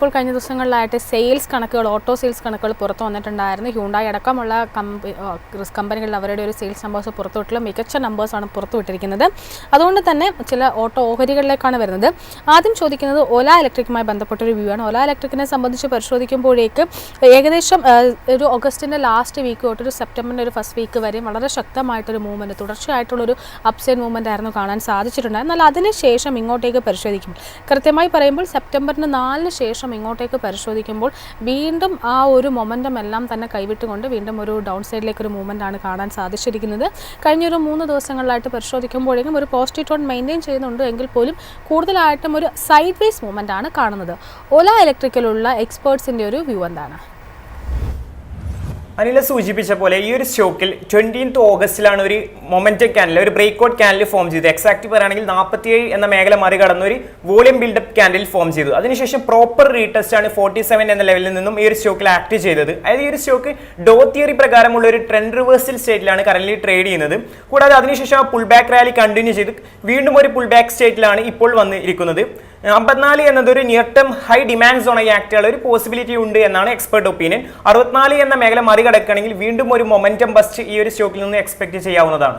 ഇപ്പോൾ കഴിഞ്ഞ ദിവസങ്ങളിലായിട്ട് സെയിൽസ് കണക്കുകൾ, ഓട്ടോ സെയിൽസ് കണക്കുകൾ പുറത്തു വന്നിട്ടുണ്ടായിരുന്നു. ഹ്യുണ്ടായി അടക്കമുള്ള കമ്പനികളിൽ അവരുടെ ഒരു സെയിൽസ് നമ്പേഴ്സ് പുറത്തുവിട്ടുള്ള മികച്ച നമ്പേഴ്സാണ് പുറത്തുവിട്ടിരിക്കുന്നത്. അതുകൊണ്ട് തന്നെ ചില ഓട്ടോ ഓഹരികളിലേക്കാണ് വരുന്നത്. ആദ്യം ചോദിക്കുന്നത് ഓല ഇലക്ട്രിക്കുമായി ബന്ധപ്പെട്ടൊരു വ്യൂ ആണ്. ഓല ഇലക്ട്രിക്കിനെ സംബന്ധിച്ച് പരിശോധിക്കുമ്പോഴേക്ക് ഏകദേശം ഒരു ഓഗസ്റ്റിൻ്റെ ലാസ്റ്റ് വീക്ക് തൊട്ട് ഒരു സെപ്റ്റംബറിൻ്റെ ഒരു ഫസ്റ്റ് വീക്ക് വരെ വളരെ ശക്തമായിട്ടൊരു മൂവ്മെൻറ്റ്, തുടർച്ചയായിട്ടുള്ളൊരു അപ്സൈഡ് മൂവ്മെൻ്റ് ആയിരുന്നു കാണാൻ സാധിച്ചിട്ടുണ്ട്. എന്നാൽ അതിനുശേഷം ഇങ്ങോട്ടേക്ക് പരിശോധിക്കും, കൃത്യമായി പറയുമ്പോൾ സെപ്റ്റംബറിന് 4 ശേഷം ഇങ്ങോട്ടേക്ക് പരിശോധിക്കുമ്പോൾ വീണ്ടും ആ ഒരു മൊമെൻറ്റം എല്ലാം തന്നെ കൈവിട്ടുകൊണ്ട് വീണ്ടും ഒരു ഡൗൺ സൈഡിലേക്ക് ഒരു മൂവ്മെൻ്റ് ആണ് കാണാൻ സാധിച്ചിരിക്കുന്നത്. കഴിഞ്ഞൊരു 3 ദിവസങ്ങളിലായിട്ട് പരിശോധിക്കുമ്പോഴേക്കും ഒരു പോസിറ്റീവ് ടോൺ മെയിൻറ്റെയിൻ ചെയ്യുന്നുണ്ട് എങ്കിൽ പോലും കൂടുതലായിട്ടും ഒരു സൈഡ് വേസ് മൂവ്മെൻ്റ് ആണ് കാണുന്നത്. ഓല ഇലക്ട്രിക്കലുള്ള എക്സ്പേർട്സിൻ്റെ ഒരു വ്യൂ എന്താണ്? അനില സൂചിപ്പിച്ച പോലെ ഈ ഒരു സ്റ്റോക്കിൽ 20th ഓഗസ്റ്റിലാണ് ഒരു മൊമെന്റം ക്യാൻഡിൽ, ഒരു ബ്രേക്ക്ഔട്ട് ക്യാൻഡിൽ ഫോം ചെയ്തു. എക്സാക്ട് പറയുകയാണെങ്കിൽ 47 എന്ന മേഖല മറികടന്ന് ഒരു വോളിയം ബിൽഡപ്പ് ക്യാൻഡിൽ ഫോം ചെയ്തു. അതിനുശേഷം പ്രോപ്പർ റീടെസ്റ്റ് ആണ് 47 എന്ന ലെവലിൽ നിന്നും ഈ ഒരു സ്റ്റോക്കിൽ ആക്ട് ചെയ്തത്. അതായത് ഈ ഒരു സ്റ്റോക്ക് ഡോ തിയറി പ്രകാരമുള്ള ഒരു ട്രെൻഡ് റിവേഴ്സൽ സ്റ്റേറ്റിലാണ് കറന്റ് ട്രേഡ് ചെയ്യുന്നത്. കൂടാതെ അതിനുശേഷം ആ പുൾ ബാക്ക് റാലി കണ്ടിന്യൂ ചെയ്ത് വീണ്ടും ഒരു പുൾ ബാക്ക് സ്റ്റേറ്റിലാണ് ഇപ്പോൾ വന്നിരിക്കുന്നത്. 54 എന്നത് ഒരു നിയർ ടേം ഹൈ ഡിമാൻഡ് സോണായി ആക്ട് ചെയ്യാനുള്ള ഒരു പോസിബിലിറ്റി ഉണ്ട് എന്നാണ് എക്സ്പെർട്ട് ഒപ്പീനിയൻ. 64 എന്ന മേഖല മറികടക്കുകയാണെങ്കിൽ വീണ്ടും ഒരു മൊമെന്റം ബസ്റ്റ് ഈ ഒരു സ്റ്റോക്കിൽ നിന്ന് എക്സ്പെക്ട് ചെയ്യാവുന്നതാണ്.